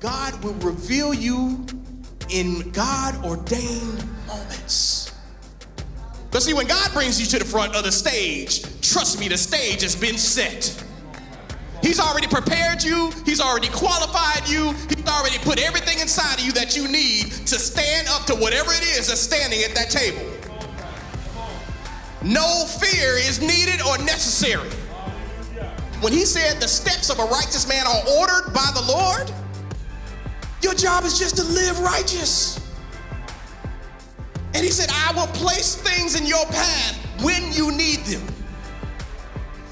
God will reveal you in God-ordained moments. But see, when God brings you to the front of the stage, trust me, the stage has been set. He's already prepared you. He's already qualified you. He's already put everything inside of you that you need to stand up to whatever it is that's standing at that table. No fear is needed or necessary. When he said the steps of a righteous man are ordered by the Lord, your job is just to live righteous. And he said, I will place things in your path when you need them.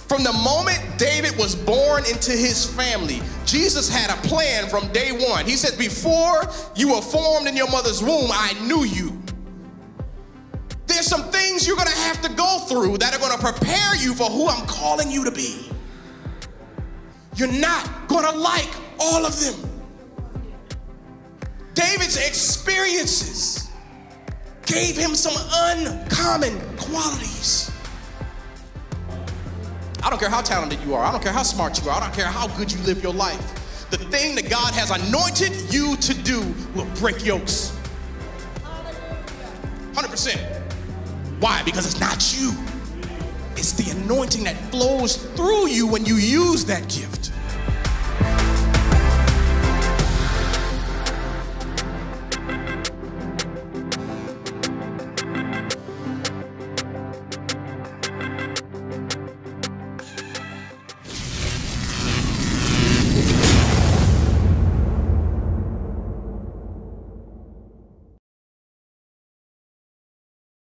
From the moment David was born into his family, Jesus had a plan from day one. He said, before you were formed in your mother's womb, I knew you. There's some things you're going to have to go through that are going to prepare you for who I'm calling you to be. You're not going to like all of them. David's experiences gave him some uncommon qualities. I don't care how talented you are. I don't care how smart you are. I don't care how good you live your life. The thing that God has anointed you to do will break yokes. 100%. Why? Because it's not you. It's the anointing that flows through you when you use that gift.